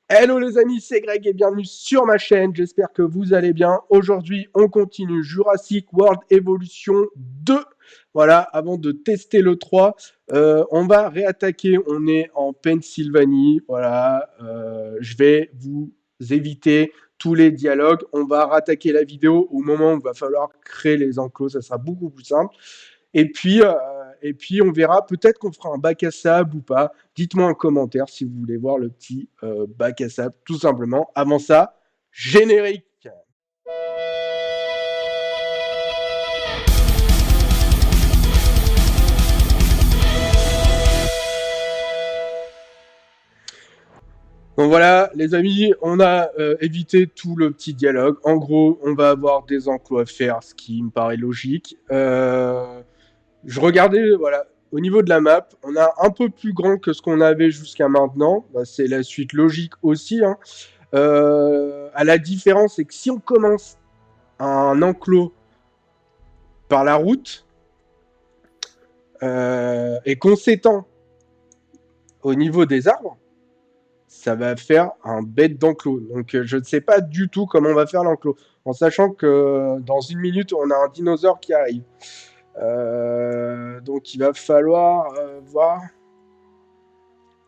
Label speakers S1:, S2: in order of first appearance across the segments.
S1: Hello les amis, c'est Greg et bienvenue sur ma chaîne, j'espère que vous allez bien. Aujourd'hui, on continue Jurassic World Evolution 2. Voilà, avant de tester le 3, on va réattaquer, on est en Pennsylvanie. Voilà, je vais vous éviter tous les dialogues. On va rattaquer la vidéo au moment où il va falloir créer les enclos, ça sera beaucoup plus simple. Et puis on verra, peut-être qu'on fera un bac à sable ou pas. Dites-moi en commentaire si vous voulez voir le petit bac à sable, tout simplement. Avant ça, générique. Donc voilà, les amis, on a évité tout le petit dialogue. En gros, on va avoir des enclos à faire, ce qui me paraît logique. Je regardais, voilà, au niveau de la map, on a un peu plus grand que ce qu'on avait jusqu'à maintenant. Bah, c'est la suite logique aussi, hein. À la différence, c'est que si on commence un enclos par la route et qu'on s'étend au niveau des arbres, ça va faire un bête d'enclos. Donc je ne sais pas du tout comment on va faire l'enclos. En sachant que dans une minute, on a un dinosaure qui arrive. Donc il va falloir voir.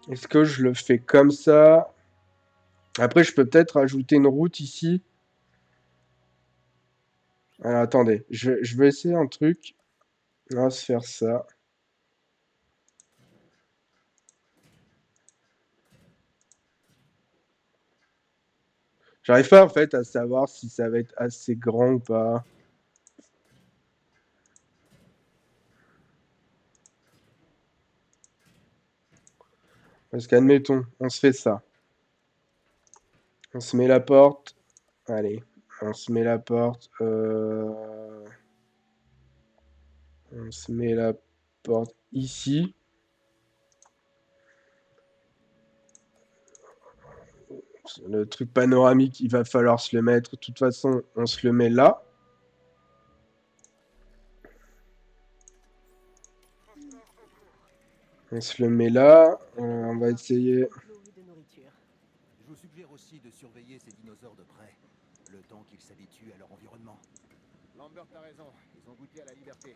S1: Est-ce que je le fais comme ça? Après, je peux peut-être ajouter une route ici. Alors, attendez, je vais essayer un truc. On va se faire ça. J'arrive pas en fait à savoir si ça va être assez grand ou pas. Parce qu'admettons, on se fait ça. On se met la porte. Allez, on se met la porte. On se met la porte ici. Le truc panoramique, il va falloir se le mettre. De toute façon, on se le met là. On se le met là. On va essayer.
S2: Je vous suggère aussi de surveiller ces dinosaures de près, le temps qu'ils s'habituent à leur environnement. Lambert a raison, ils ont goûté à la liberté.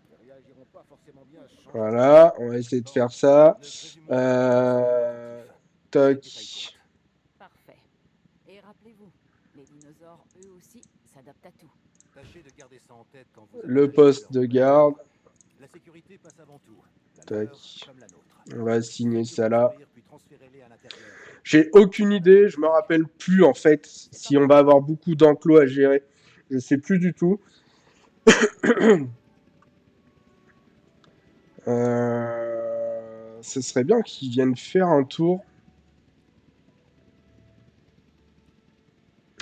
S2: Ils réagiront pas forcément bien à ce changement.
S1: Voilà, on va essayer de faire ça.
S2: Ne présumons pas qu'ils soient
S1: Euh...
S2: inattentifs. Pas de détails trop
S1: Toc.
S2: rapides.
S3: Parfait. Et rappelez-vous, les dinosaures, eux aussi, s'adaptent à tout.
S2: Tâchez de garder ça en tête quand vous
S1: Le
S2: aménagez
S1: poste
S2: leur
S1: de
S2: nouvelle
S1: garde.
S2: entrée. La sécurité passe avant tout, la
S1: Tac.
S2: leur comme la nôtre.
S1: On va assigner
S2: Faites-le
S1: ça là.
S2: construire, puis transférez-les à l'intérieur.
S1: J'ai aucune idée, je me rappelle plus en fait si on va avoir beaucoup d'enclos à gérer. Je sais plus du tout. Ce serait bien qu'ils viennent faire un tour.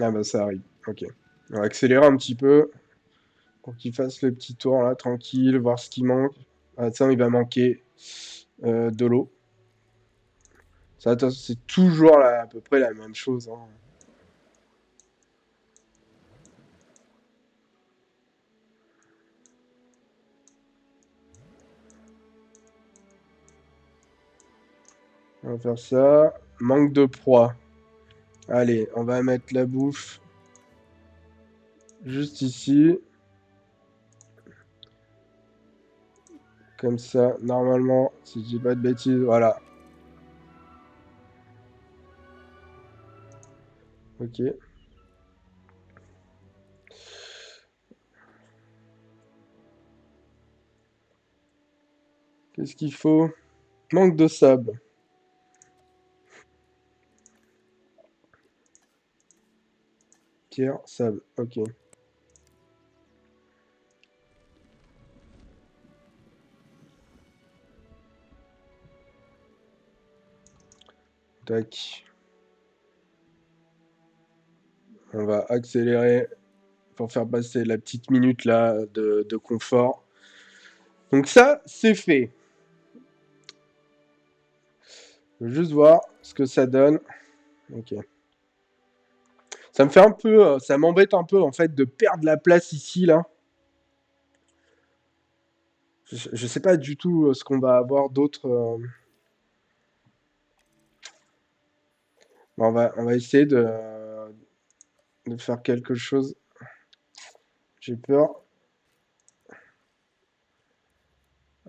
S1: Ah bah ça arrive, ok. On va accélérer un petit peu pour qu'ils fassent le petit tour là, tranquille, voir ce qui manque. Ah tiens, il va manquer de l'eau. Ça, c'est toujours là, à peu près la même chose, hein. On va faire ça. Manque de proie. Allez, on va mettre la bouffe juste ici. Comme ça, normalement, si je dis pas de bêtises, voilà. Ok. Qu'est-ce qu'il faut? Manque de sable. Pierre, sable. Ok. Tac. On va accélérer pour faire passer la petite minute là de confort. Donc ça, c'est fait. Je veux juste voir ce que ça donne. Ok. Ça me fait un peu, ça m'embête un peu en fait de perdre la place ici là. Je sais pas du tout ce qu'on va avoir d'autre. Bon, on va essayer de faire quelque chose. J'ai peur.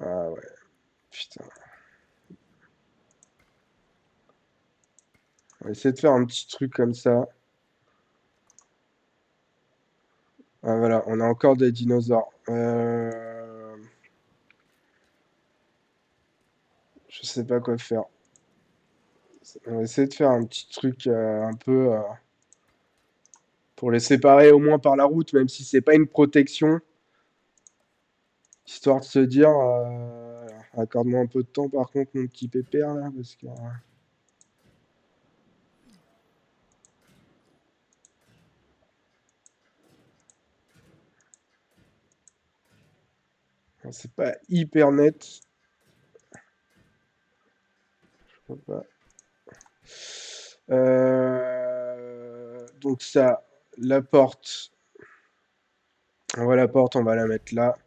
S1: Ah ouais, putain. On va essayer de faire un petit truc comme ça. Ah voilà, on a encore des dinosaures. Je sais pas quoi faire. On va essayer de faire un petit truc un peu pour les séparer au moins par la route, même si c'est pas une protection. Histoire de se dire, accorde-moi un peu de temps par contre, mon petit pépère là, parce que c'est pas hyper net. Je crois pas. Donc ça, la porte. On voit la porte, on va la mettre là.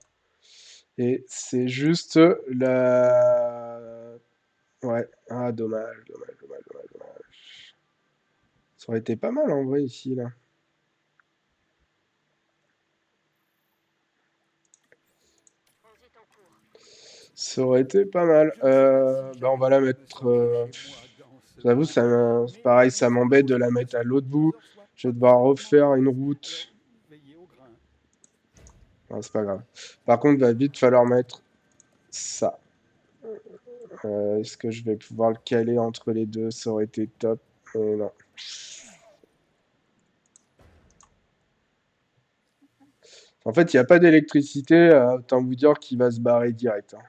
S1: Et c'est juste la... Ouais, ah dommage, dommage, dommage, dommage, dommage. Ça aurait été pas mal en vrai ici, là. Ça aurait été pas mal.
S2: Je ne sais pas si
S1: Bah on va
S2: j'arriverai
S1: la
S2: à me
S1: mettre...
S2: sortir chez moi dans ce
S1: J'avoue,
S2: mais
S1: pareil, ça
S2: il faut
S1: m'embête de la
S2: aussi que
S1: mettre à
S2: ces
S1: l'autre bout.
S2: dinosaures soient
S1: Je vais
S2: pas
S1: devoir
S2: complètement
S1: refaire une
S2: démoniaques. Alors,
S1: route.
S2: veillez au grain.
S1: Ah, c'est pas grave. Par contre, va vite falloir mettre ça. Est-ce que je vais pouvoir le caler entre les deux? Ça aurait été top. Mais non. En fait, il n'y a pas d'électricité. Autant vous dire qu'il va se barrer direct, hein.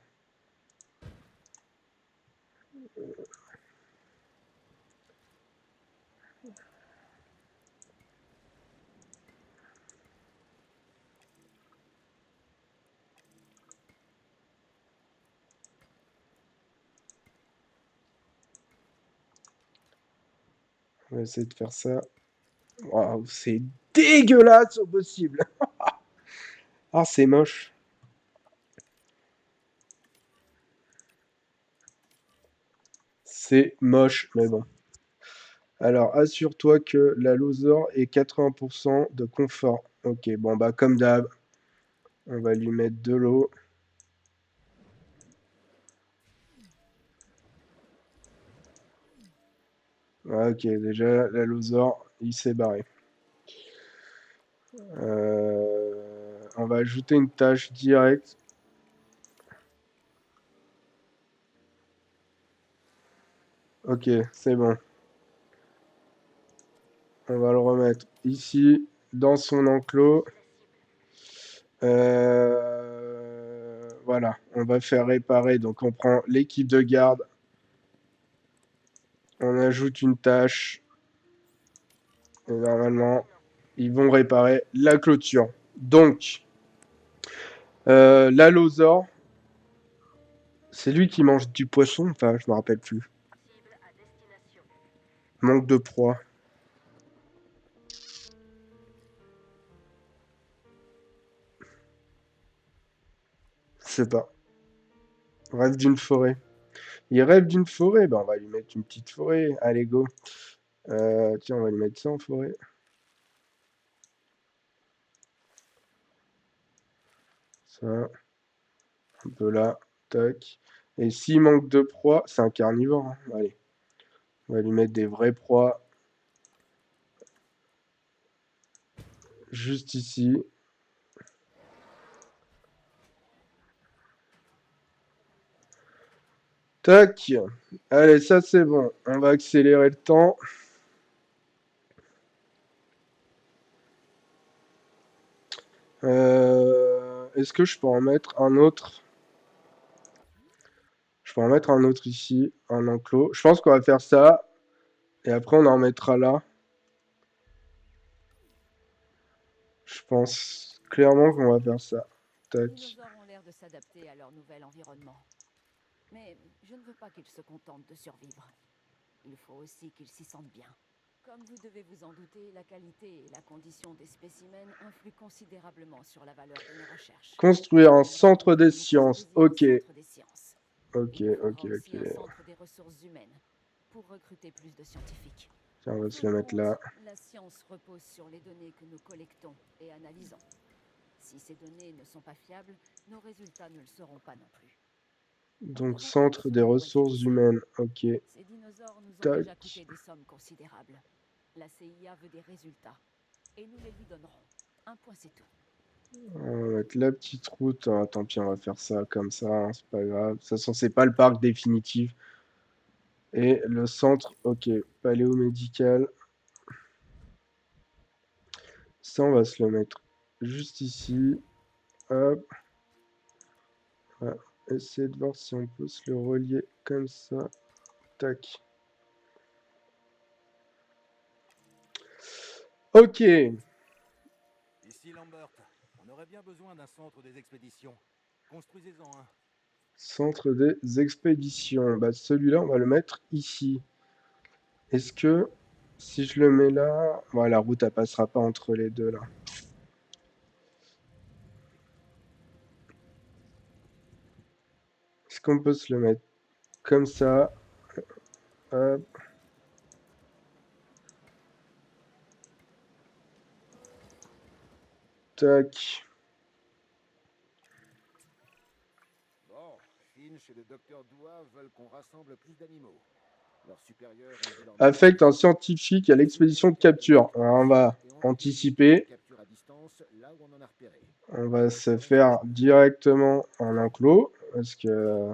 S1: On va essayer de faire ça. Waouh, c'est dégueulasse au possible. Ah, c'est moche. C'est moche, mais bon. Alors, assure-toi que la loser est 80% de confort. Ok, bon, bah, comme d'hab, on va lui mettre de l'eau. Ok, déjà, la loser, il s'est barré. On va ajouter une tâche directe. Ok, c'est bon. On va le remettre ici, dans son enclos. Voilà, on va faire réparer. Donc, on prend l'équipe de garde. On ajoute une tâche. Et normalement, ils vont réparer la clôture. Donc, l'allosaure, c'est lui qui mange du poisson. Enfin, je me rappelle plus. Manque de proie. Je sais pas. Rêve d'une forêt. Il rêve d'une forêt. Ben, on va lui mettre une petite forêt. Allez, go. Tiens, on va lui mettre ça en forêt. Ça. Un peu là. Tac. Et s'il manque de proie, c'est un carnivore, hein. Allez. On va lui mettre des vraies proies. Juste ici. Tac. Allez, ça c'est bon. On va accélérer le temps. Est-ce que je peux en mettre un autre? Je peux en mettre un autre ici, un enclos. Je pense qu'on va faire ça. Et après, on en mettra là. Je pense clairement qu'on va faire ça.
S3: Les
S1: Tac.
S3: dinosaures ont l'air de s'adapter à leur nouvel environnement. Mais je ne veux pas qu'ils se contentent de survivre. Il faut aussi qu'ils s'y sentent bien. Comme vous devez vous en douter, la qualité et la condition des spécimens influent considérablement sur la valeur de nos recherches.
S1: Construire un
S3: J'aimerais
S1: centre
S3: donc que
S1: des
S3: vous me
S1: sciences.
S3: proposiez un
S1: Ok.
S3: centre des sciences.
S1: Ok,
S3: Il nous
S1: ok,
S3: faudra aussi un
S1: ok.
S3: centre des ressources humaines pour recruter plus de scientifiques.
S1: Tiens, on va se
S3: Pour
S1: le
S3: le
S1: mettre là.
S3: compte, la science repose sur les données que nous collectons et analysons. Si ces données ne sont pas fiables, nos résultats ne le seront pas non plus.
S1: Donc,
S3: Devons
S1: centre des
S3: absolument
S1: ressources
S3: éviter ça.
S1: humaines. Ok.
S3: Ces dinosaures nous ont
S1: Tac.
S3: déjà coûté des sommes considérables. La CIA veut des résultats. Et nous les lui donnerons. Un point, c'est tout.
S1: On va mettre la petite route. Ah, tant pis, on va faire ça comme ça, hein, c'est pas grave. De toute façon, c'est pas le parc définitif. Et le centre, ok, paléomédical. Ça, on va se le mettre juste ici. Hop. On va essayer de voir si on peut se le relier comme ça. Tac. Ok.
S2: Ici Lambert, on aurait bien besoin d'un centre des expéditions. Construisez-en un.
S1: Centre des expéditions. Bah, celui-là, on va le mettre ici. Est-ce que si je le mets là... Ouais, la route, elle passera pas entre les deux, là. Est-ce qu'on peut se le mettre comme ça? Hop. Tac.
S2: Bon, Finch et le docteur Doua veulent qu'on rassemble plus d'animaux. Leurs supérieurs ont vu leur mission
S1: Affecte un
S2: échouer.
S1: scientifique à l'expédition de capture. Alors, on va anticiper.
S2: Capture à distance, là où on en a repéré.
S1: On va se faire directement en enclos. Parce que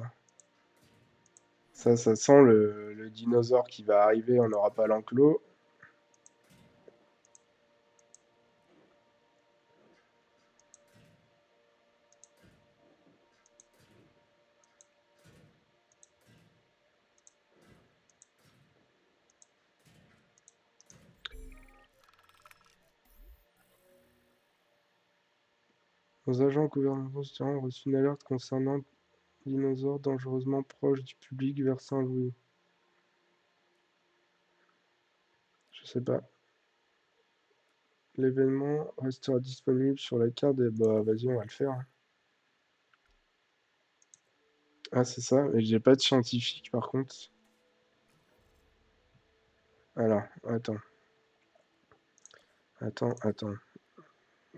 S1: ça sent le dinosaure qui va arriver. On n'aura pas l'enclos. Nos agents gouvernementaux ont reçu une alerte concernant un dinosaure dangereusement proche du public vers Saint-Louis. Je sais pas. L'événement restera disponible sur la carte des... Bah, vas-y, on va le faire. Ah, c'est ça. Mais j'ai pas de scientifique, par contre. Alors, attends. Attends.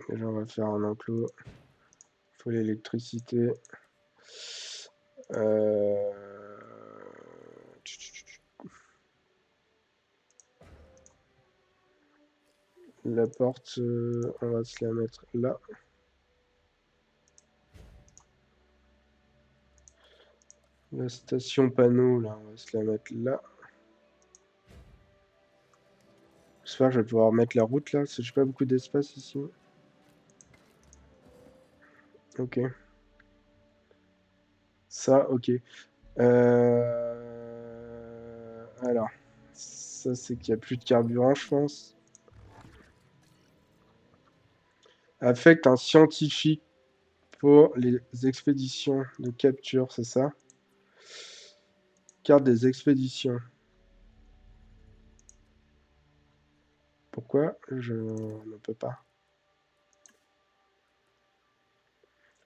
S1: Déjà, on va faire un enclos. Faut l'électricité. Euh... La porte, on va se la mettre là. La station panneau, là, on va se la mettre là. J'espère que je vais pouvoir mettre la route là, parce que j'ai pas beaucoup d'espace ici. Ok. Ça, ok. Alors, ça c'est qu'il n'y a plus de carburant, je pense. Affecte un scientifique pour les expéditions de capture, c'est ça? Carte des expéditions. Pourquoi je ne peux pas?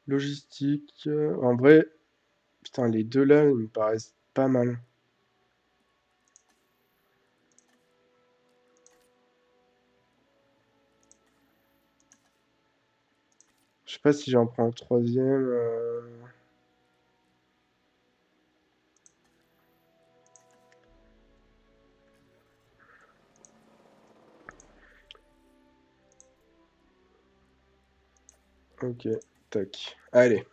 S1: Logistique. En vrai, putain, les deux là, ils me paraissent pas mal. Je sais pas si j'en prends un troisième. Ok, tac. Allez.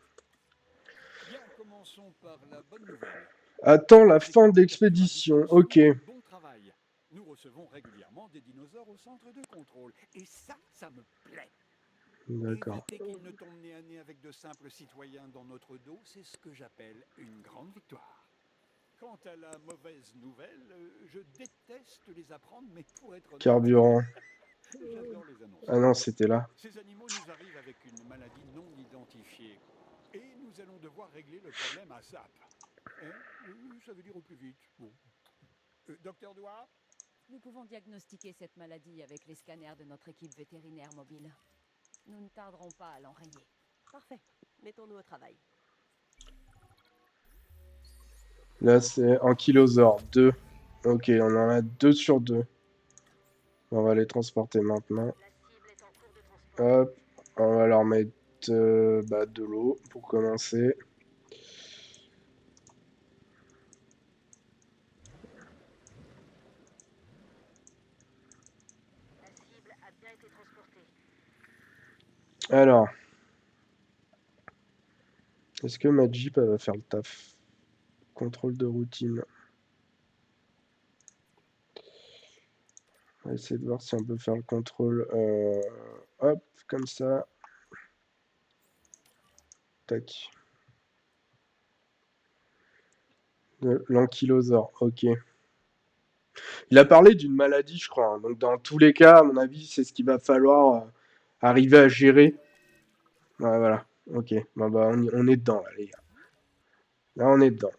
S4: Bien, commençons par la bonne nouvelle.
S1: Attends la fin de
S4: Les captures à
S1: l'expédition.
S4: distance
S1: Ok.
S4: font un bon travail. Nous recevons régulièrement des dinosaures au centre de contrôle. Et ça me plaît.
S1: D'accord.
S4: Éviter qu'ils ne tombent nez à nez avec de simples citoyens dans notre dos, c'est ce que j'appelle une grande victoire. Quant à la mauvaise nouvelle, je déteste les apprendre, mais pour être honnête,
S1: Carburant.
S4: j'adore les annoncer.
S1: Ah non, c'était là.
S4: Ces animaux nous arrivent avec une maladie non identifiée. Et nous allons devoir régler le problème à SAP. Hein? Ça veut dire au plus vite. Bon. Docteur Doua?
S3: Nous pouvons diagnostiquer cette maladie avec les scanners de notre équipe vétérinaire mobile. Nous ne tarderons pas à l'enrayer.
S5: Parfait. Mettons-nous au travail.
S1: Là, c'est Ankylosaure 2. Ok, on en a 2 sur 2. On va les transporter maintenant. Hop, on va leur mettre de l'eau pour commencer. Alors, est-ce que ma Jeep elle va faire le taf? Contrôle de routine. On va essayer de voir si on peut faire le contrôle. Hop, comme ça. Tac. De l'ankylosaure, ok. Il a parlé d'une maladie, je crois, hein. Donc dans tous les cas, à mon avis, c'est ce qu'il va falloir arriver à gérer. Ouais, voilà. Ok. Bon, bah, on est dedans, là, les gars. Là, on est dedans.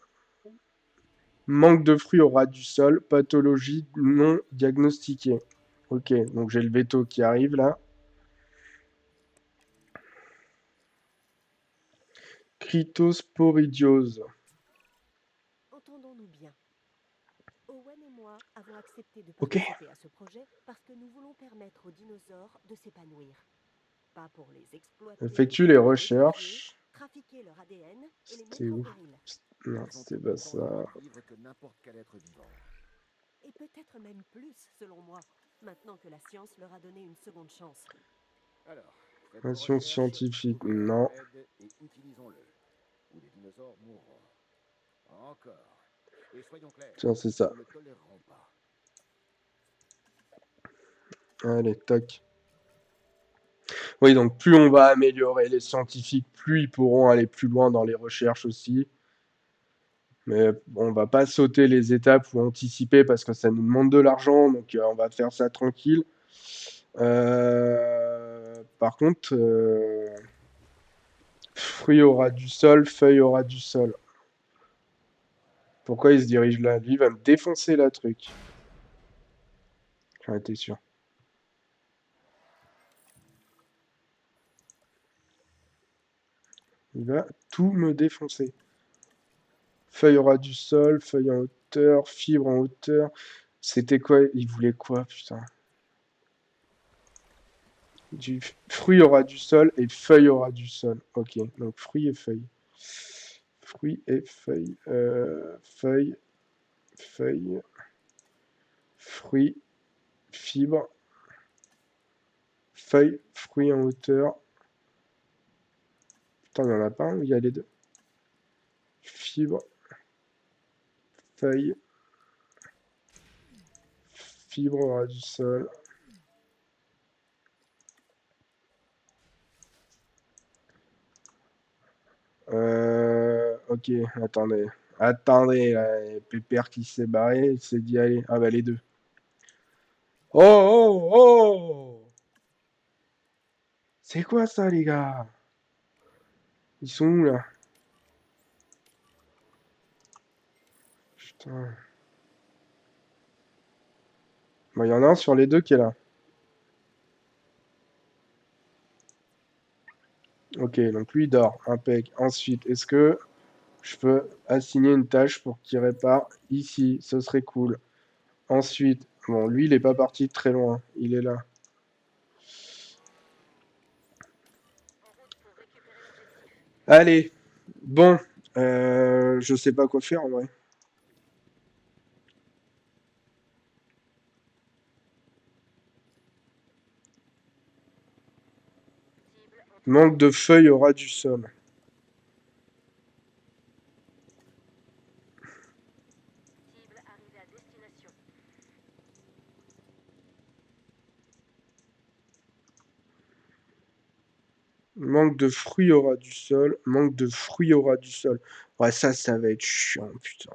S1: Manque de fruits au ras du sol, pathologie non diagnostiquée. Ok, donc j'ai le veto qui arrive là. Cryptosporidiose.
S5: Entendons-nous bien. Owen et moi avons accepté de
S1: Ok.
S5: participer à ce projet parce que nous voulons permettre aux dinosaures de s'épanouir. Pas pour les exploiter,
S1: Effectue les
S5: les modifier,
S1: recherches.
S5: trafiquer leur ADN et les
S1: C'était
S5: mettre en
S1: où?
S5: péril.
S1: Non,
S2: Ils ont
S1: c'était
S2: tout
S1: pas
S2: autant le droit
S1: ça.
S2: de vivre que n'importe quel être vivant.
S5: Et peut-être même plus, selon moi, maintenant que la science leur a donné une seconde chance.
S2: Alors, faites vos
S1: Information
S2: recherches,
S1: scientifique,
S2: trouvez un
S1: non.
S2: remède et utilisons-le. Ou les dinosaures mourront. Encore. Et soyons clairs,
S1: Tiens, c'est ça.
S2: nous ne le tolérerons pas.
S1: Allez, tac. Oui, donc plus on va améliorer les scientifiques, plus ils pourront aller plus loin dans les recherches aussi. Mais bon, on va pas sauter les étapes ou anticiper parce que ça nous demande de l'argent, donc on va faire ça tranquille. Par contre, fruit aura du sol, feuille aura du sol. Pourquoi il se dirige là? Lui, il va me défoncer la truc. J'en étais sûr. Il va tout me défoncer. Feuille aura du sol, feuille en hauteur, fibre en hauteur. C'était quoi? Il voulait quoi, putain? Du fruit aura du sol et feuille aura du sol. Ok, donc fruit et feuille. Fruit et feuille. Feuille, feuille, fruit, fibre, feuille, fruit en hauteur. Putain, il n'y en a pas un où il y a les deux. Fibre, feuille, fibre aura du sol. Ok, attendez. Attendez, là, Pépère qui s'est barré, il s'est dit allez. Ah bah les deux. Oh oh oh! C'est quoi ça les gars? Ils sont où là? Putain. Bon, il y en a un sur les deux qui est là. Ok, donc lui il dort. Impec. Ensuite, est-ce que je peux assigner une tâche pour qu'il répare ici? Ce serait cool. Ensuite, bon, lui il est pas parti de très loin. Il est là. Allez. Bon. Je sais pas quoi faire en vrai. Manque de feuilles au ras du sol. Manque de fruits au ras du sol. Manque de fruits au ras du sol. Ouais, ça va être chiant, putain.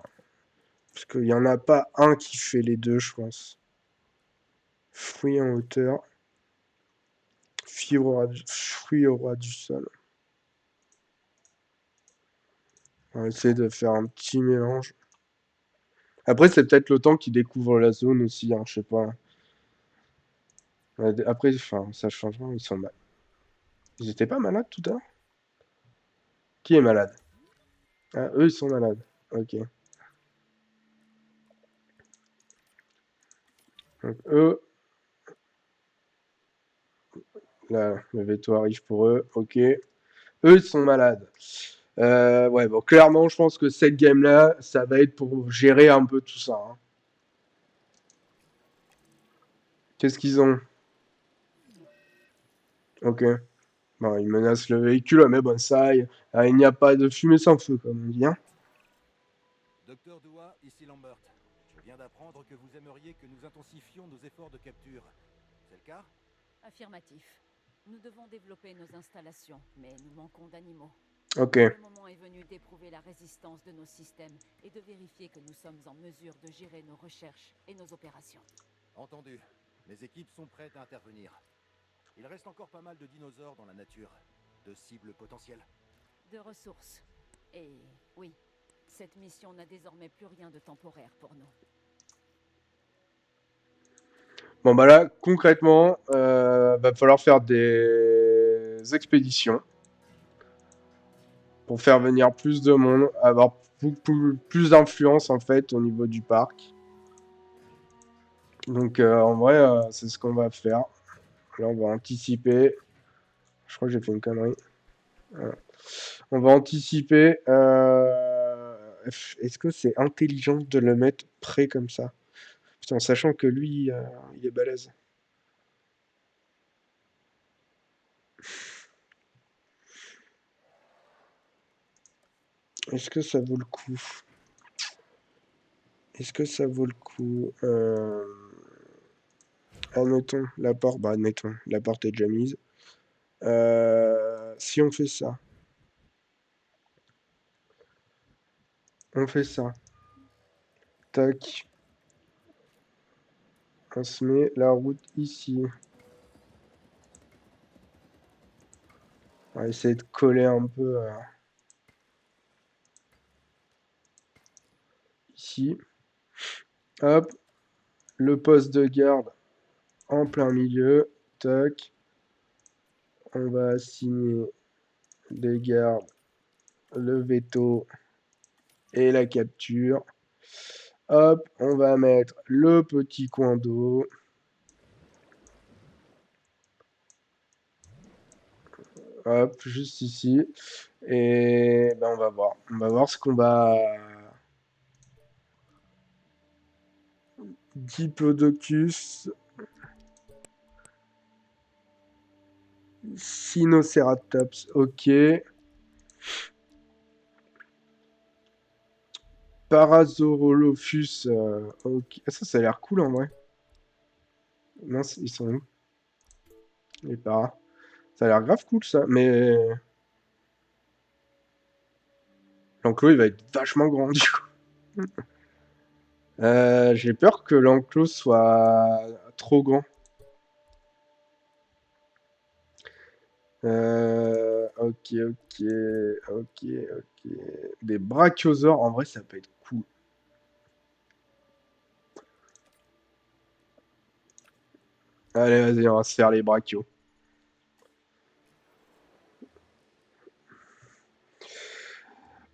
S1: Parce qu'il n'y en a pas un qui fait les deux, je pense. Fruits en hauteur. Fruits au ras du sol. On va essayer de faire un petit mélange. Après, c'est peut-être le temps qu'ils découvrent la zone aussi, hein, je sais pas. Ouais, après, enfin, ça change pas, ils sont mal. Ils étaient pas malades tout à l'heure? Qui est malade? Ah, eux, ils sont malades. Ok. Donc, eux, Là, le veto arrive pour eux. Ok. Eux, ils sont malades. Ouais, bon, clairement, je pense que cette game-là, ça va être pour gérer un peu tout ça. Hein. Qu'est-ce qu'ils ont? Ok. Bon, ils menacent le véhicule, mais bon, ça, il n'y a pas de fumée sans feu, comme on dit. Hein.
S2: Docteur Dua, ici Lambert. Je viens d'apprendre que vous aimeriez que nous intensifions nos efforts de capture. C'est le cas?
S3: Affirmatif. Nous devons développer nos installations, mais nous manquons d'animaux.
S1: Ok.
S3: Le moment est venu d'éprouver la résistance de nos systèmes et de vérifier que nous sommes en mesure de gérer nos recherches et nos opérations.
S2: Entendu. Mes équipes sont prêtes à intervenir. Il reste encore pas mal de dinosaures dans la nature. De cibles potentielles.
S3: De ressources. Et oui, cette mission n'a désormais plus rien de temporaire pour nous.
S1: Bon, bah là, concrètement, va falloir faire des expéditions pour faire venir plus de monde, avoir plus d'influence, en fait, au niveau du parc. Donc, en vrai, c'est ce qu'on va faire. Là, on va anticiper. Je crois que j'ai fait une connerie. Voilà. On va anticiper. Est-ce que c'est intelligent de le mettre près comme ça? Putain, en sachant que lui, il est balèze. Est-ce que ça vaut le coup? Est-ce que ça vaut le coup? Admettons, la porte. Bah, admettons, la porte est déjà mise. Si on fait ça. On fait ça. Tac. On se met la route ici. On va essayer de coller un peu ici. Hop. Le poste de garde en plein milieu. Tac. On va assigner les gardes, le veto et la capture. Hop, on va mettre le petit coin d'eau. Hop, juste ici. Et ben on va voir. On va voir ce qu'on va... Diplodocus. Sinoceratops, ok. Parasaurolophus, ok. Ah, ça a l'air cool en vrai. Non, ils sont où? Les paras. Ça a l'air grave cool ça, mais... L'enclos il va être vachement grand du coup. J'ai peur que l'enclos soit trop grand. Ok, ok, ok, ok. Des brachiosaures, en vrai, ça peut être cool. Allez, vas-y, on va se faire les brachios.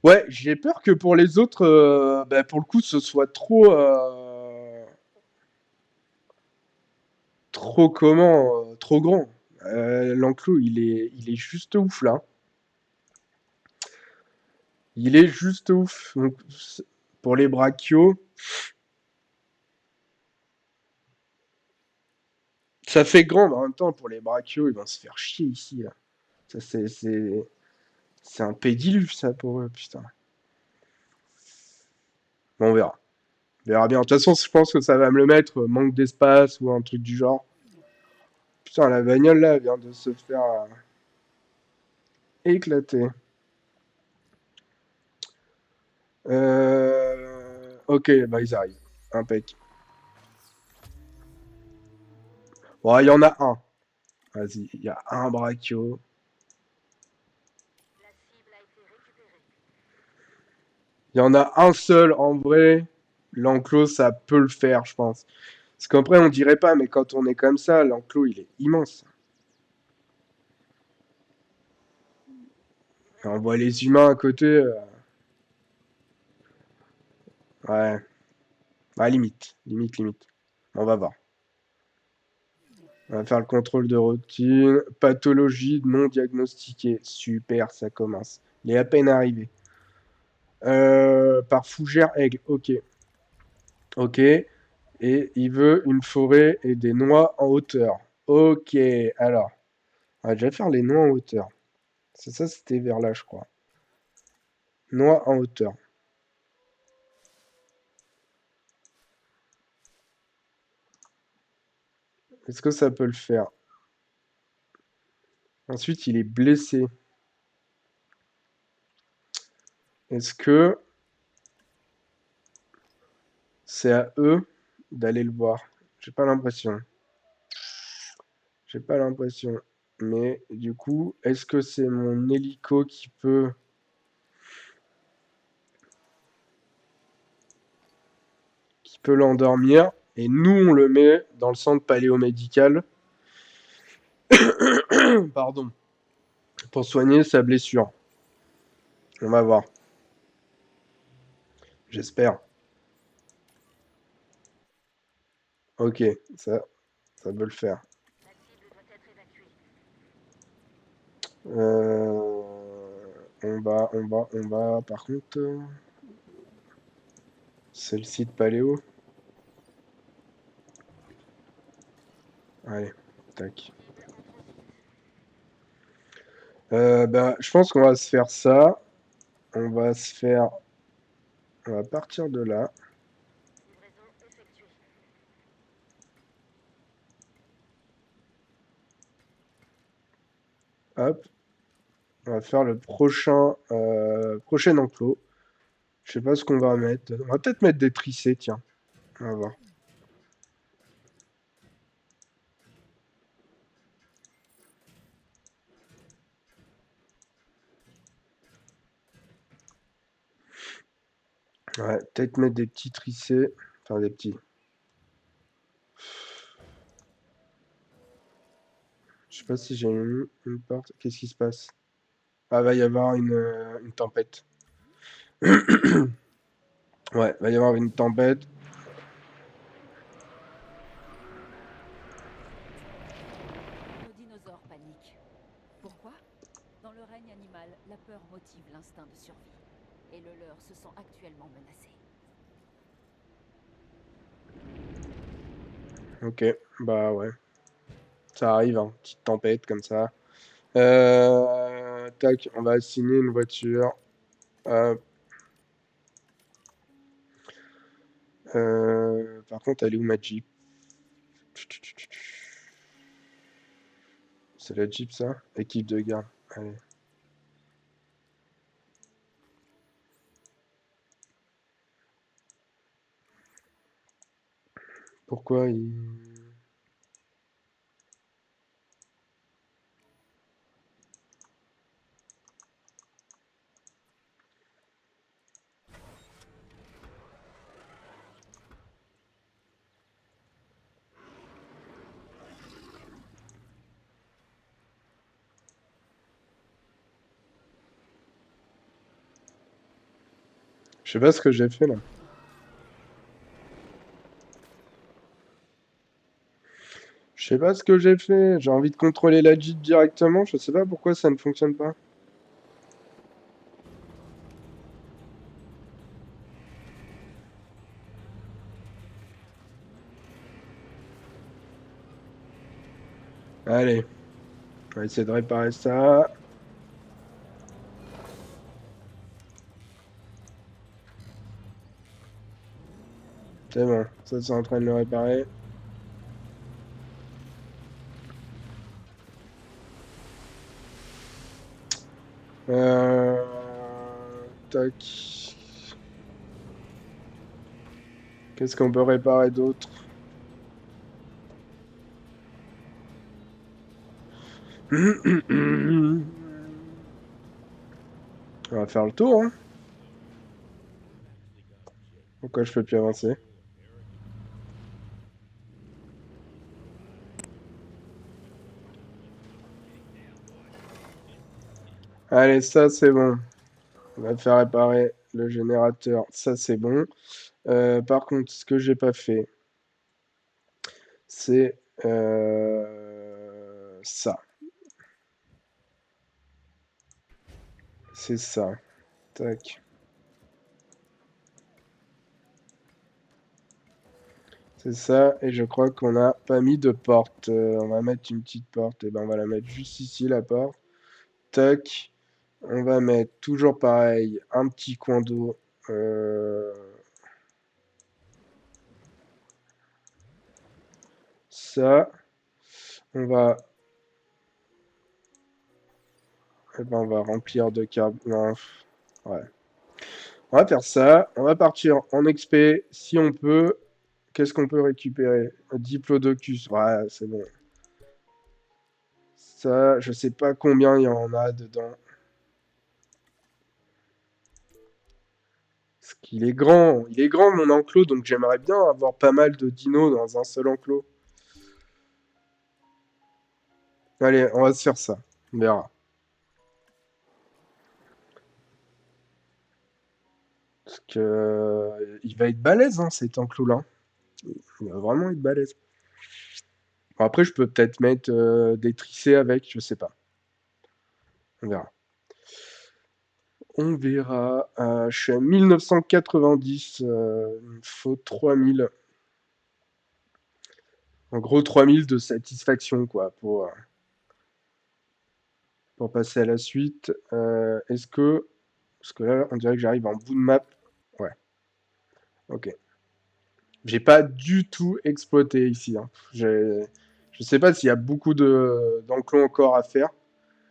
S1: Ouais, j'ai peur que pour les autres, bah, pour le coup, ce soit trop... trop comment, trop grand. L'enclos, il est juste ouf là. Il est juste ouf. Donc, pour les brachios, ça fait grand, mais en même temps, pour les brachios, ils vont se faire chier ici. Là. Ça, c'est un pédiluve, ça, pour eux, putain. Bon, on verra. On verra bien. De toute façon, je pense que ça va me le mettre, manque d'espace ou un truc du genre. Putain, la bagnole, là, vient de se faire éclater. Ok, bah, ils arrivent. Impec. Bon, il y en a un. Vas-y, il y a un brachio. Il y en a un seul, en vrai. L'enclos, ça peut le faire, je pense. Parce qu'après, on dirait pas, mais quand on est comme ça, l'enclos, il est immense. Et on voit les humains à côté. Ouais. Bah, limite. Limite, limite. On va voir. On va faire le contrôle de routine. Pathologie non diagnostiquée. Super, ça commence. Il est à peine arrivé. Par fougère aigle. Ok. Ok. Et il veut une forêt et des noix en hauteur. Ok. Alors, on va déjà faire les noix en hauteur. C'est ça, c'était vers là, je crois. Noix en hauteur. Est-ce que ça peut le faire? Ensuite, il est blessé. Est-ce que c'est à eux d'aller le voir? J'ai pas l'impression. J'ai pas l'impression. Mais du coup, est-ce que c'est mon hélico qui peut l'endormir? Et nous, on le met dans le centre paléomédical. Pardon. Pour soigner sa blessure. On va voir. J'espère. Ok, ça peut le faire. On va. Par contre, c'est le site paléo. Allez, tac. Bah, je pense qu'on va se faire ça. On va se faire. On va partir de là. Hop. On va faire le prochain enclos. Je sais pas ce qu'on va mettre. On va peut-être mettre des tricés, tiens. On va voir. Ouais, peut-être mettre des petits tricés. Enfin, des petits. Je sais pas si j'ai une porte. Qu'est-ce qui se passe? Ah, va y avoir une tempête. Ouais, va y avoir une tempête.
S3: Nos dinosaures paniquent. Pourquoi? Dans le règne animal, la peur motive l'instinct de survie. Et le leur se sent actuellement menacé.
S1: Ok, bah ouais. Ça arrive, hein. Petite tempête comme ça. Tac, on va assigner une voiture. Hop. Par contre, elle est où ma Jeep? C'est la Jeep, ça? Équipe de garde. Allez. Pourquoi il... Je sais pas ce que j'ai fait là. Je sais pas ce que j'ai fait. J'ai envie de contrôler la Jeep directement. Je sais pas pourquoi ça ne fonctionne pas. Allez. On va essayer de réparer ça. C'est bon. Ça, c'est en train de le réparer. Tac. Qu'est-ce qu'on peut réparer d'autre? On va faire le tour, hein. Pourquoi je peux plus avancer? Allez, ça c'est bon. On va faire réparer le générateur. Ça c'est bon. Par contre, ce que j'ai pas fait, c'est Ça. C'est ça. Tac. C'est ça, et je crois qu'on n'a pas mis de porte. On va mettre une petite porte, et ben on va la mettre juste ici, la porte. Tac. On va mettre toujours pareil, un petit coin d'eau. Ça. On va... Eh ben on va remplir de carburant. Ouais. On va faire ça. On va partir en XP si on peut. Qu'est-ce qu'on peut récupérer? Diplodocus. Ouais, c'est bon. Ça, je sais pas combien il y en a dedans. Parce qu'il est grand. Il est grand mon enclos, donc j'aimerais bien avoir pas mal de dinos dans un seul enclos. Allez, on va se faire ça. On verra. Parce que il va être balèze, hein, cet enclos-là. Il va vraiment être balèze. Bon, après, je peux peut-être mettre des tricés avec, je sais pas. On verra. On verra. Je suis à 1990. Il me faut 3000. En gros, 3000 de satisfaction, quoi, pour passer à la suite. Est-ce que... Parce que là, on dirait que j'arrive en bout de map. Ouais, ok. J'ai pas du tout exploité ici, hein. Je sais pas s'il y a beaucoup d'enclos encore à faire.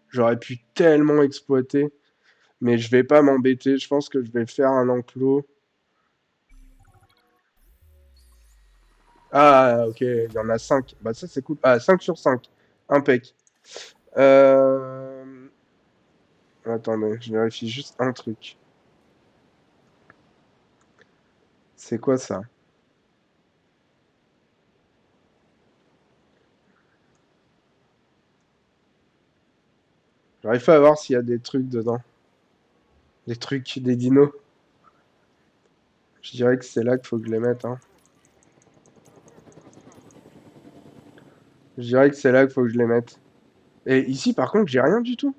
S1: J'aurais pu tellement exploiter. Mais je vais pas m'embêter. Je pense que je vais faire un enclos. Ah, ok, il y en a 5. Bah ça, c'est cool. Ah, 5 sur 5. Impec. Euh... Attendez, je vérifie juste un truc. C'est quoi ça? J'arrive pas à voir s'il y a des trucs dedans. Des trucs, des dinos. Je dirais que c'est là qu'il faut que je les mette, hein. Je dirais que c'est là qu'il faut que je les mette. Et ici, par contre, j'ai rien du tout.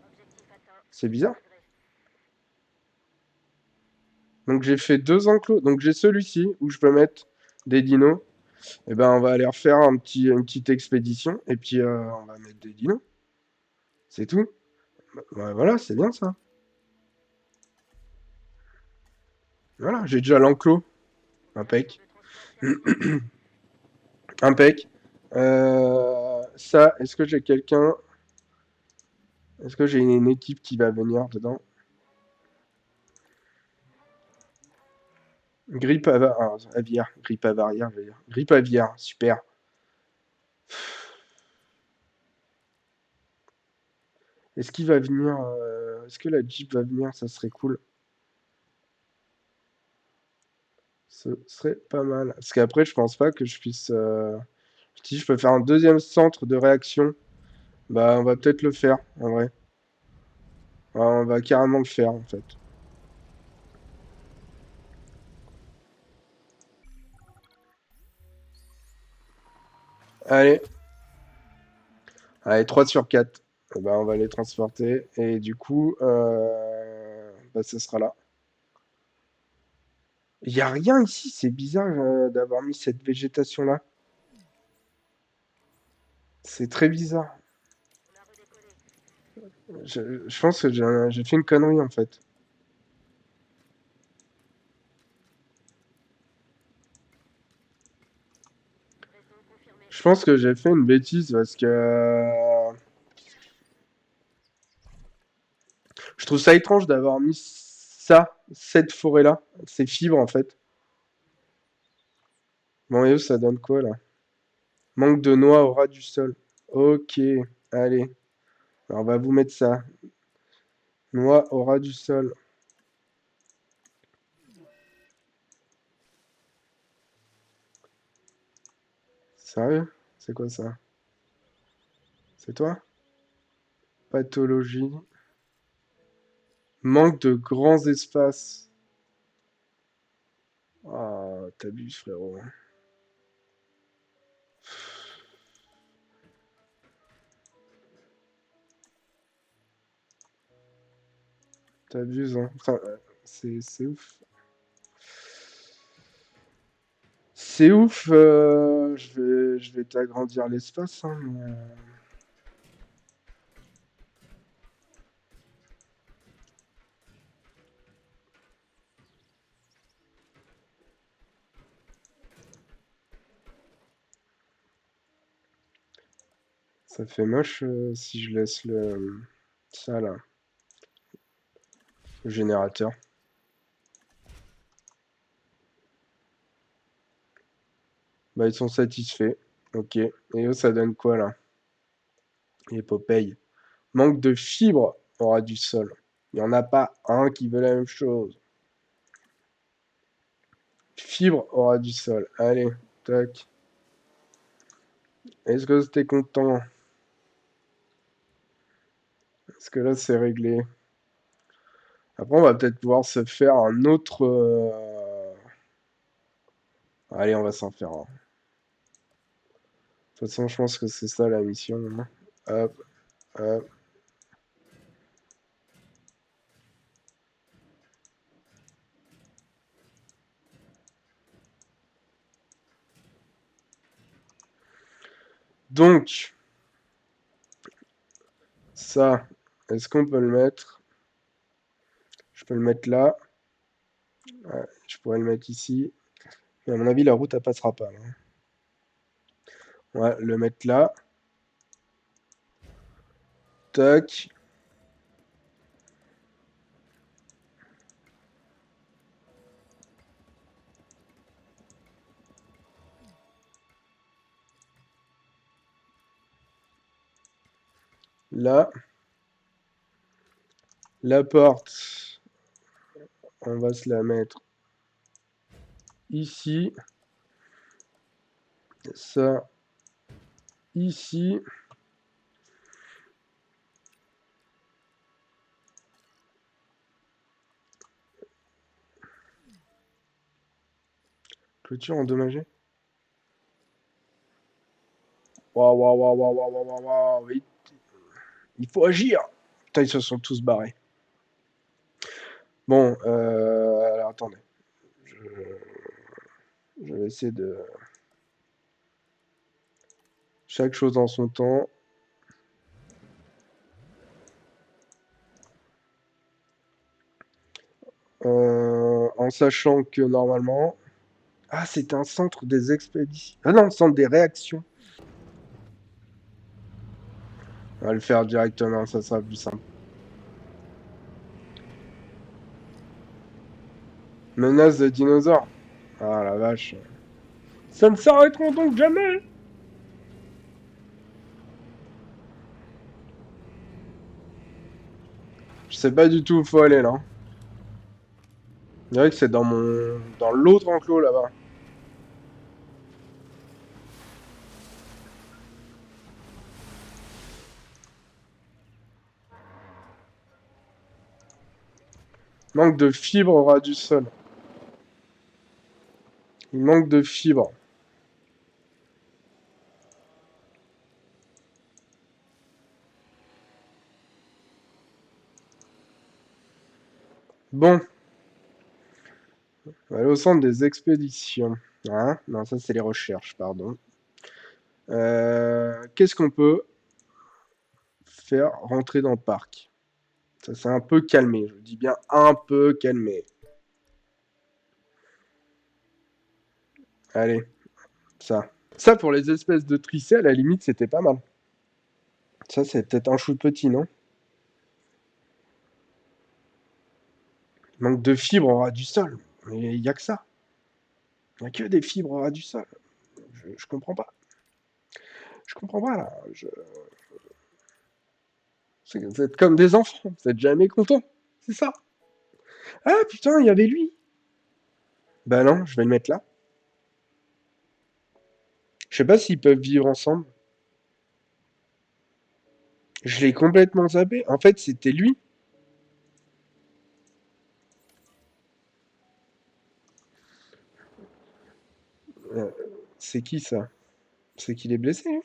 S1: C'est bizarre. Donc j'ai fait 2 enclos. Donc j'ai celui-ci où je peux mettre des dinos. Et ben on va aller refaire une petite expédition. Et puis on va mettre des dinos. C'est tout. Bah, voilà, c'est bien ça. Voilà, j'ai déjà l'enclos. Impec. Impec. Ça, est-ce que j'ai quelqu'un... Est-ce que j'ai une équipe qui va venir dedans? Aviaire. Grippe avarière, je veux dire. Grippe aviaire, super. Est-ce qu'il va venir... Est-ce que la Jeep va venir? Ça serait cool. Ce serait pas mal. Parce qu'après, je pense pas que je puisse... Si je peux faire un deuxième centre de réaction, bah on va peut-être le faire, en vrai. Ouais, on va carrément le faire, en fait. Allez. Allez, 3 sur 4. Eh ben, on va les transporter. Et du coup, bah, ce sera là. Il n'y a rien ici, c'est bizarre d'avoir mis cette végétation-là. C'est très bizarre. Je pense que j'ai fait une connerie en fait. Je pense que j'ai fait une bêtise parce que je trouve ça étrange d'avoir mis ça, cette forêt-là, ces fibres en fait. Bon, et eux, ça donne quoi là? Manque de noix au ras du sol. Ok, allez. Alors, on va vous mettre ça. Noix au ras du sol. Sérieux? C'est quoi ça? C'est toi? Pathologie. Manque de grands espaces. Ah, t'abuses, frérot. T'abuses, hein. Enfin, c'est ouf. C'est ouf, je vais t'agrandir l'espace, hein, mais, ça fait moche si je laisse ça là, le générateur. Bah ils sont satisfaits. Ok. Et eux, ça donne quoi là? Épopée. Manque de fibres aura du sol. Il n'y en a pas un qui veut la même chose. Fibre aura du sol. Allez, tac. Est-ce que t'es content? Est-ce que là c'est réglé? Après, on va peut-être pouvoir se faire un autre. Allez, on va s'en faire un. De toute façon, je pense que c'est ça la mission, hein. Hop, hop. Donc, ça, est-ce qu'on peut le mettre? Je peux le mettre là. Ouais, je pourrais le mettre ici. Mais à mon avis, la route, elle passera pas, là. Ouais, le mettre là. Tac. Là. La porte, on va se la mettre ici. Ça, ici. Clôture endommagée. Waouh, waouh, waouh, waouh, waouh, waouh, waouh. Il faut agir. Putain, ils se sont tous barrés. Bon, alors attendez. Je vais essayer de... Chaque chose en son temps. En sachant que normalement... Ah, c'est un centre des expéditions. Ah non, centre des réactions. On va le faire directement, ça sera plus simple. Menace de dinosaures. Ah la vache. Ça ne s'arrêteront donc jamais. Je sais pas du tout où faut aller là. Je dirais que c'est dans l'autre enclos là-bas. Manque de fibres au ras du sol. Il manque de fibres. Bon. On va aller au centre des expéditions. Hein? Non, ça c'est les recherches, pardon. Qu'est-ce qu'on peut faire rentrer dans le parc? Ça s'est un peu calmé. Je dis bien un peu calmé. Allez, ça. Ça pour les espèces de tricées, à la limite, c'était pas mal. Ça, c'est peut-être un chou de petit, non? Manque de fibres au ras du sol. Mais il n'y a que ça. Il n'y a que des fibres au ras du sol. Je comprends pas. Je comprends pas, là. Vous êtes comme des enfants. Vous êtes jamais contents. C'est ça. Ah, putain, il y avait lui. Bah non, je vais le mettre là. Je sais pas s'ils peuvent vivre ensemble. Je l'ai complètement zappé. En fait, c'était lui. Euh, c'est qui, ça? C'est qu'il est blessé, hein?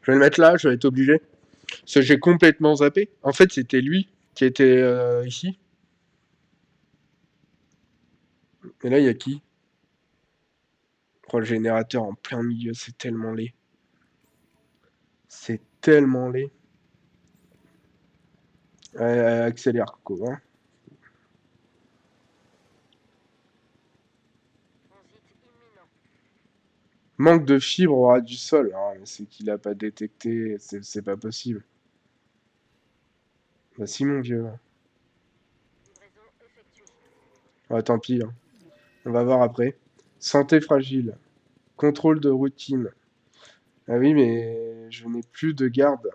S1: Je vais le mettre là, je vais être obligé. Parce que j'ai complètement zappé. En fait, c'était lui qui était ici. Et là, il y a qui? Oh, le générateur en plein milieu, c'est tellement laid. C'est tellement laid. Accélère, Coco. Hein. Manque de fibre au ras du sol. Ah, mais c'est qu'il a pas détecté. C'est pas possible. Bah si, mon vieux. Ouais, tant pis. Hein. On va voir après. Santé fragile. Contrôle de routine. Ah oui, mais je n'ai plus de garde.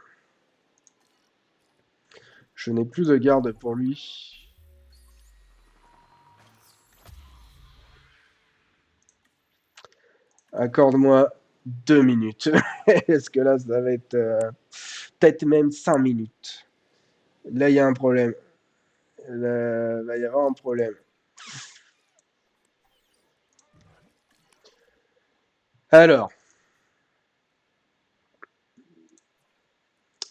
S1: Je n'ai plus de garde pour lui. Accorde-moi 2 minutes. Est-ce que là, ça va être peut-être même 5 minutes. Là, il y a un problème. Là, va y avoir un problème. Alors,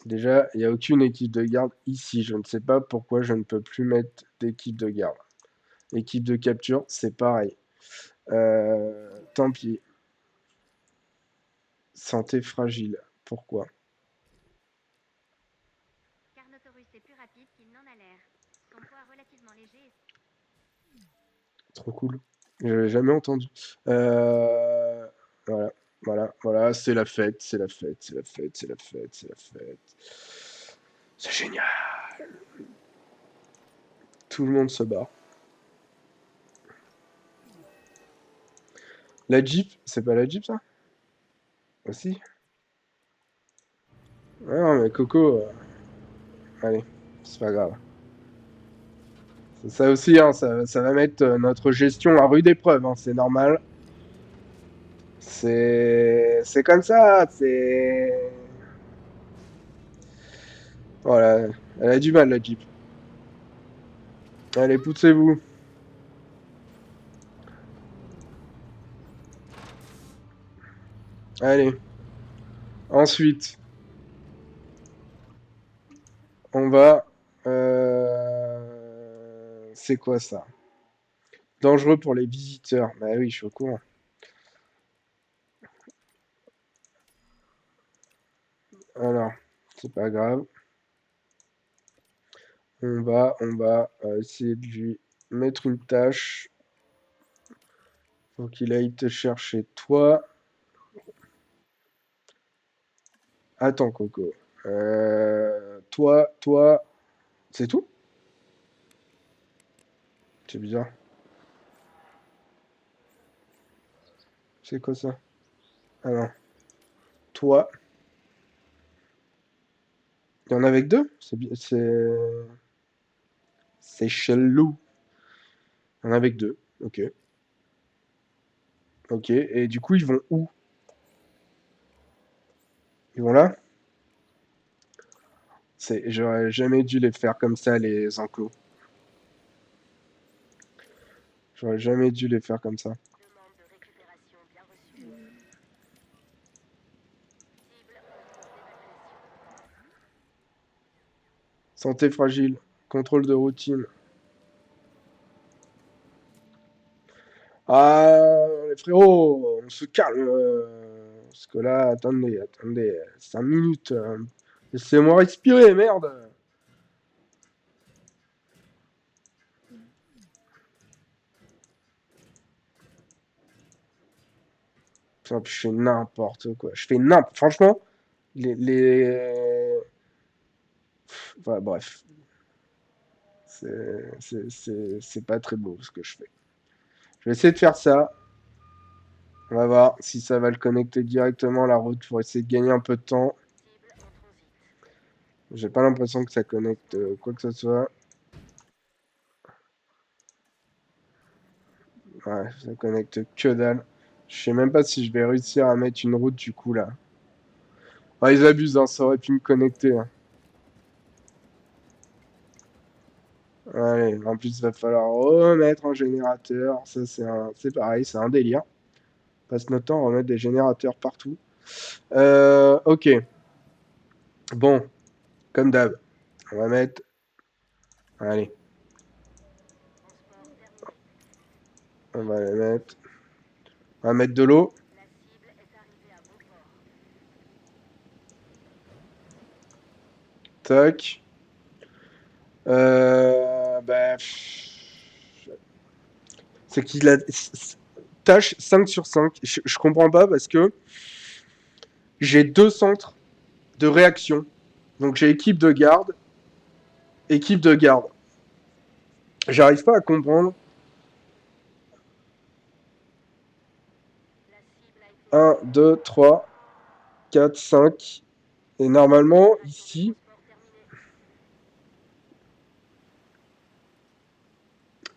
S1: déjà, il n'y a aucune équipe de garde ici. Je ne sais pas pourquoi je ne peux plus mettre d'équipe de garde. Équipe de capture, c'est pareil. Tant pis. Santé fragile. Pourquoi?
S6: Carnotaurus est plus rapide qu'il n'en a l'air. Son poids relativement léger.
S1: Trop cool. Je l'avais jamais entendu. Voilà, voilà. C'est la fête, c'est la fête, c'est la fête, c'est la fête, c'est la fête. C'est génial. Tout le monde se bat. La Jeep, c'est pas la Jeep ça? Aussi? Ah non, mais Coco, allez, c'est pas grave. C'est ça aussi, hein, ça va mettre notre gestion à rude épreuve, hein, c'est normal. C'est comme ça, c'est... Voilà, elle a du mal la Jeep. Allez, poussez-vous. Allez. Ensuite, on va... C'est quoi ça? Dangereux pour les visiteurs. Bah oui, je suis au courant. Alors, c'est pas grave. On va essayer de lui mettre une tâche. Faut qu'il aille te chercher toi. Attends, Coco. Toi, c'est tout? C'est bizarre. C'est quoi ça? Ah non. Toi. Il y en a avec deux? C'est chelou. Il y en a avec deux. Ok. Ok. Et du coup, ils vont où? Ils vont là? J'aurais jamais dû les faire comme ça, les enclos. J'aurais jamais dû les faire comme ça.
S5: Demande de récupération bien reçue. Cible d'évacuation.
S1: Santé fragile. Contrôle de routine. Ah, les frérots, on se calme. Parce que là, attendez. 5 minutes. Laissez-moi respirer, merde. Putain, je fais n'importe quoi. Je fais n'importe. Franchement, les... Enfin, bref. C'est pas très beau ce que je fais. Je vais essayer de faire ça. On va voir si ça va le connecter directement à la route pour essayer de gagner un peu de temps.
S5: Cible en transit.
S1: J'ai pas l'impression que ça connecte quoi que ce soit. Ouais, ça connecte que dalle. Je sais même pas si je vais réussir à mettre une route du coup là. Ah, ils abusent, hein, ça aurait pu me connecter. Hein. Allez, en plus, il va falloir remettre un générateur. Ça, c'est pareil, c'est un délire. On passe notre temps à remettre des générateurs partout. Ok. Bon, comme d'hab, on va mettre... Allez, on va les mettre... On va mettre de l'eau. Tac. Bah, c'est qu'il a... Tâche 5 sur 5. Je comprends pas parce que j'ai 2 centres de réaction. Donc j'ai équipe de garde, équipe de garde. J'arrive pas à comprendre. 1, 2, 3, 4, 5. Et normalement, ici,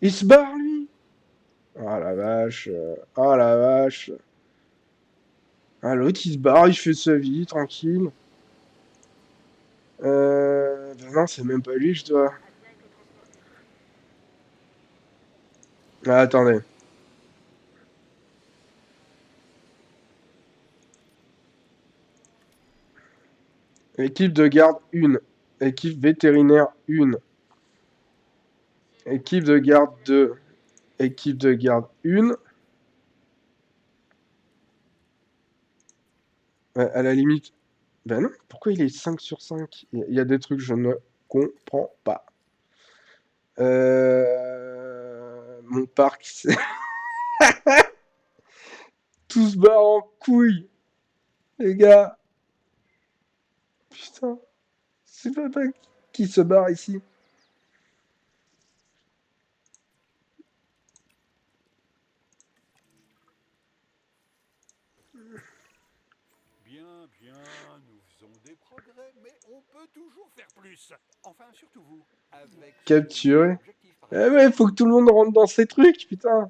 S1: il se barre, lui. Ah la vache. Ah la vache. Ah, l'autre, il se barre, il fait sa vie, tranquille. Ben non, c'est même pas lui, je dois... Ah, attendez. Équipe de garde 1. Équipe vétérinaire 1. Équipe de garde 2. Équipe de garde 1. À la limite... Ben non, pourquoi il est 5 sur 5? Il y a des trucs que je ne comprends pas. Mon parc, c'est... Tout se barre en couille, les gars. Putain, c'est pas qui se barre ici.
S4: Bien, bien, nous faisons des progrès, mais on peut toujours faire plus. Enfin, surtout vous, avec ce
S1: Capturé.
S4: nouvel objectif, par
S1: Eh
S4: exemple.
S1: ouais, faut que tout le monde rentre dans ces trucs, putain.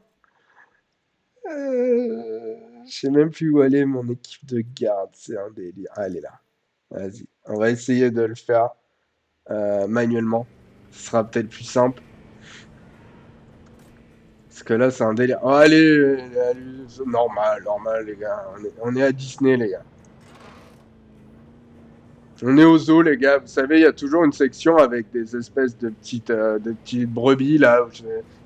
S1: Je sais même plus où aller, mon équipe de garde. C'est un délire. Ah, elle est là. Vas-y. On va essayer de le faire manuellement. Ce sera peut-être plus simple. Parce que là, c'est un délire. Oh, allez, allez, normal, normal, les gars. On est à Disney, les gars. On est au zoo, les gars. Vous savez, il y a toujours une section avec des espèces de petites brebis, là.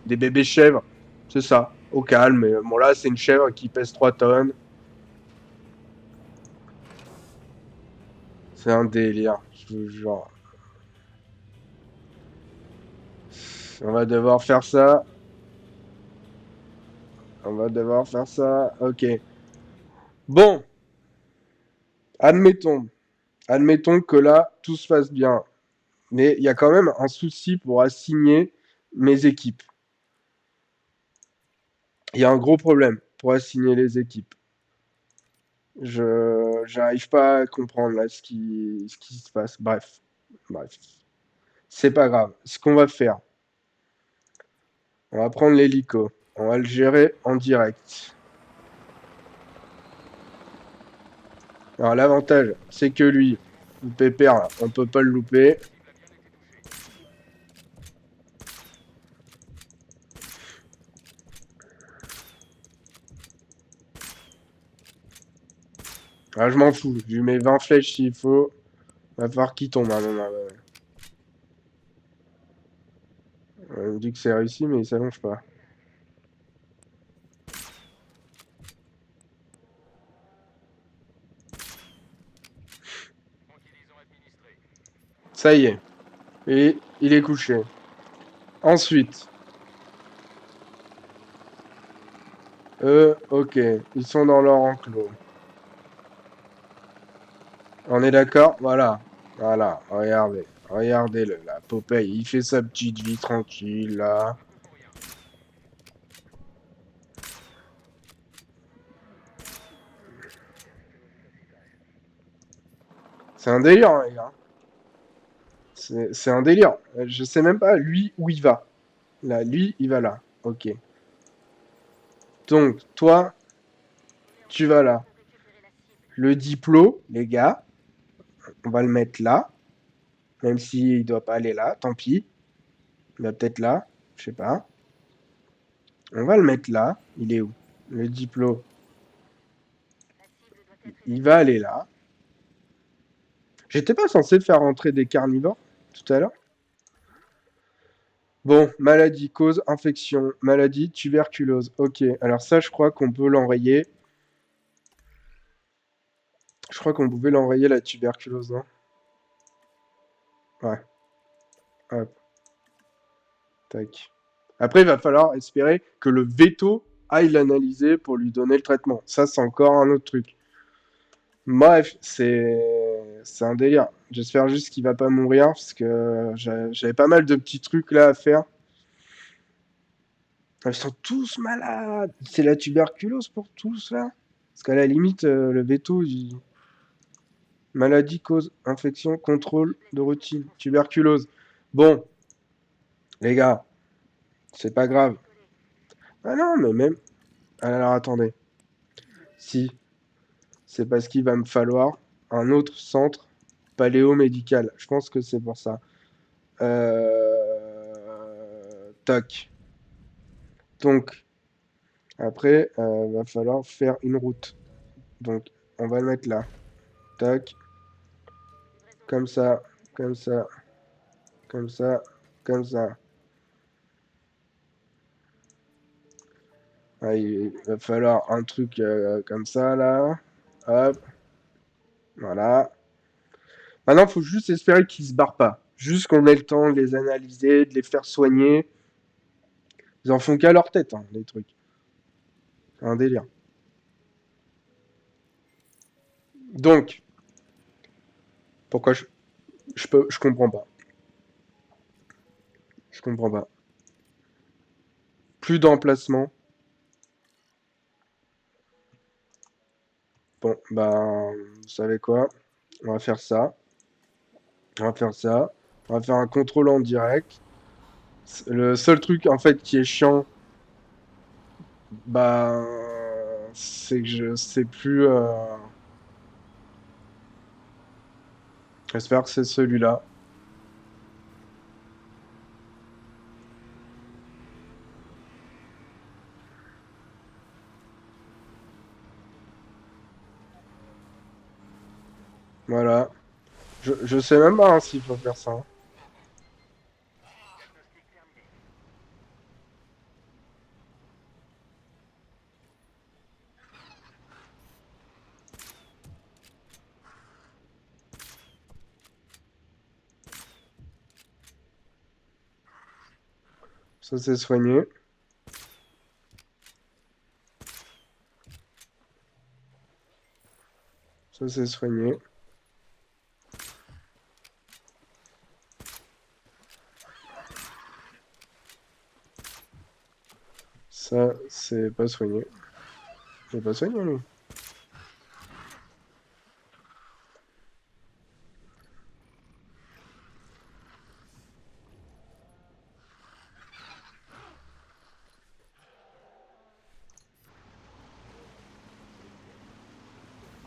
S1: Des bébés chèvres. C'est ça. Au calme. Mais bon, là, c'est une chèvre qui pèse 3 tonnes. C'est un délire. Je vous jure. On va devoir faire ça. On va devoir faire ça. Ok. Bon. Admettons. Admettons que là, tout se passe bien. Mais il y a quand même un souci pour assigner mes équipes. Il y a un gros problème pour assigner les équipes. J'arrive pas à comprendre là ce qui se passe. Bref. Bref. C'est pas grave. Ce qu'on va faire, on va prendre l'hélico. On va le gérer en direct. Alors l'avantage, c'est que lui, le pépère, là, on peut pas le louper. Ah, je m'en fous. Je lui mets 20 flèches s'il faut. Va falloir qu'il tombe à un moment. On me dit que c'est réussi, mais il s'allonge pas. Ça y est. Et il est couché. Ensuite. Ok. Ils sont dans leur enclos. On est d'accord? Voilà. Voilà. Regardez. Regardez-le, là. Popeye, il fait sa petite vie tranquille, là. C'est un délire, hein, les gars. C'est un délire. Je sais même pas, lui, où il va. Là, lui, il va là. Ok. Donc, toi, tu vas là. Le diplo, les gars, on va le mettre là. Même s'il doit pas aller là, tant pis. Il va peut-être là. Je sais pas. On va le mettre là. Il est où? Le diplo. Il va aller là. J'étais pas censé faire rentrer des carnivores tout à l'heure? Bon, maladie, cause, infection, maladie, tuberculose. Ok, alors ça, je crois qu'on peut l'enrayer. Je crois qu'on pouvait l'enrayer, la tuberculose, non? Ouais, hop, tac. Après, il va falloir espérer que le veto aille l'analyser pour lui donner le traitement. Ça, c'est encore un autre truc. Bref, c'est un délire. J'espère juste qu'il va pas mourir parce que j'avais pas mal de petits trucs là à faire. Ils sont tous malades. C'est la tuberculose pour tous là. Parce qu'à la limite, le veto, maladie, cause, infection, contrôle de routine, tuberculose. Bon, les gars, c'est pas grave. Ah non, mais même. Alors attendez. Si, c'est parce qu'il va me falloir un autre centre paléomédical. Je pense que c'est pour ça. Tac. Donc, après, va falloir faire une route. Donc, on va le mettre là. Tac. Comme ça, comme ça, comme ça, comme ça. Ah, il va falloir un truc comme ça, là. Hop. Voilà. Maintenant, il faut juste espérer qu'ils se barrent pas. Juste qu'on ait le temps de les analyser, de les faire soigner. Ils en font qu'à leur tête, hein, les trucs. C'est un délire. Donc, pourquoi je comprends pas. Je comprends pas. Plus d'emplacement. Bon, ben, vous savez quoi? On va faire ça. On va faire ça. On va faire un contrôle en direct. Le seul truc, en fait, qui est chiant, bah, c'est que je sais plus. J'espère que c'est celui-là. Voilà. Je sais même pas hein, s'il faut faire ça, hein. Ça, c'est soigné. Ça, c'est soigné. Ça, c'est pas soigné. C'est pas soigné, lui.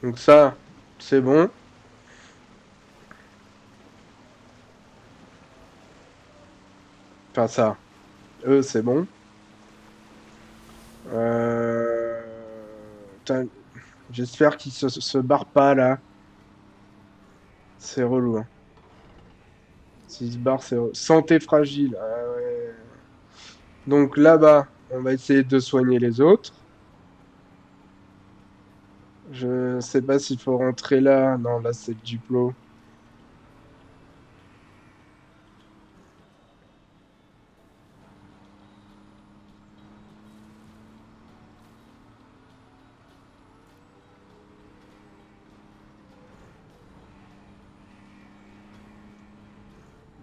S1: Donc ça, c'est bon. Enfin, ça. Eux, c'est bon. Euh... Putain, j'espère qu'ils se barrent pas, là. C'est relou, hein. S'ils se barrent, c'est relou. Santé fragile. Ah ouais. Donc là-bas, on va essayer de soigner les autres. Je sais pas s'il faut rentrer là. Non, là, c'est le duplo.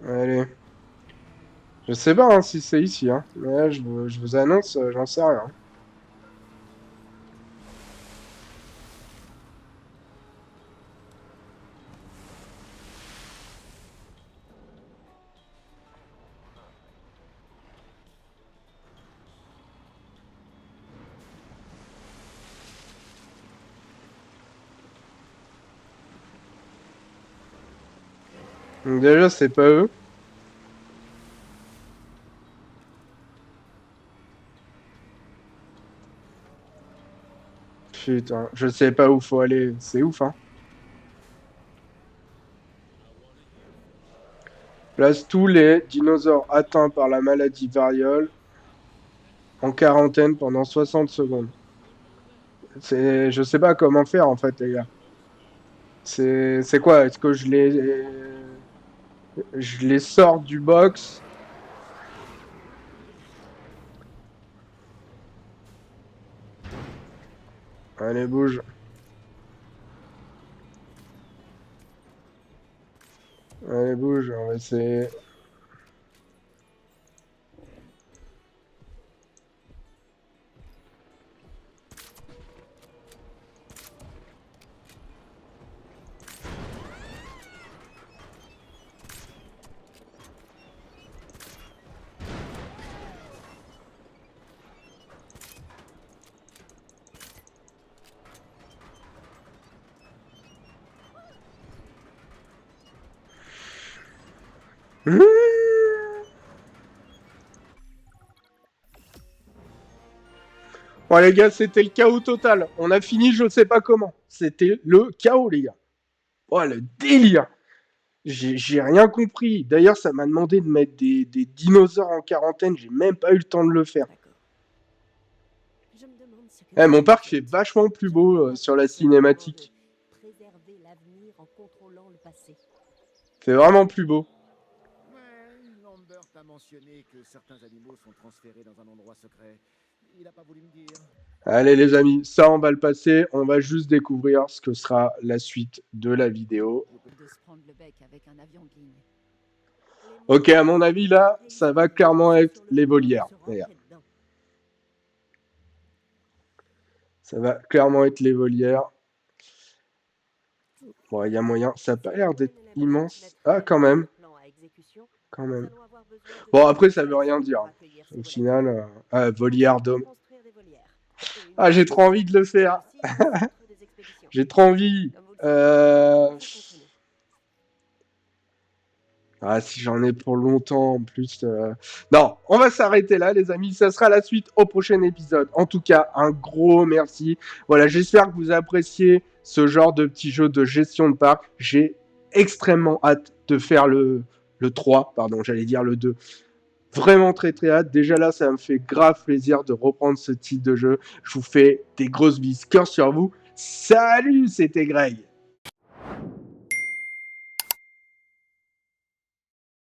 S1: Allez. Je sais pas hein, si c'est ici, hein. Mais là, je vous annonce, j'en sais rien. Donc déjà, c'est pas eux. Putain, je sais pas où faut aller. C'est ouf, hein. Place tous les dinosaures atteints par la maladie variole en quarantaine pendant 60 secondes. Je sais pas comment faire en fait, les gars. C'est quoi? Est-ce que je les sors du box? Allez, bouge. Allez, bouge, on va essayer. Mmh. Bon les gars, c'était le chaos total. On a fini, je sais pas comment. C'était le chaos, les gars. Oh, le délire. J'ai rien compris. D'ailleurs, ça m'a demandé de mettre des dinosaures en quarantaine. J'ai même pas eu le temps de le faire.
S5: D'accord. Je me demande ce que
S1: Eh, mon
S5: ça
S1: parc
S5: veut
S1: fait
S5: dire.
S1: vachement plus
S5: Je
S1: beau
S5: ne vois
S1: sur
S5: pas
S1: la
S5: ce moment
S1: cinématique.
S5: de préserver l'avenir en contrôlant le passé.
S1: C'est vraiment plus beau.
S2: Ouais, Lambert a mentionné que certains animaux sont transférés dans un endroit secret. Il a pas voulu me dire.
S1: Allez les amis, ça on va le passer. On va juste découvrir ce que sera la suite de la vidéo.
S3: De se prendre le bec avec un avion de ligne.
S1: Ok, à mon avis là, ça va clairement être les volières. Regarde. Ça va clairement être les volières. Bon, il y a moyen. Ça n'a pas l'air d'être immense. Ah, quand même. Quand même. Bon, après, ça veut rien dire. Au final, volière d'homme. Ah, j'ai trop envie de le faire. J'ai trop envie. Ah, si j'en ai pour longtemps en plus. Non, on va s'arrêter là, les amis. Ça sera la suite au prochain épisode. En tout cas, un gros merci. Voilà, j'espère que vous appréciez ce genre de petit jeu de gestion de parc. J'ai extrêmement hâte de faire le 3, pardon, j'allais dire le 2. Vraiment très très hâte. Déjà là, ça me fait grave plaisir de reprendre ce type de jeu. Je vous fais des grosses bises. Cœur sur vous. Salut, c'était Greg.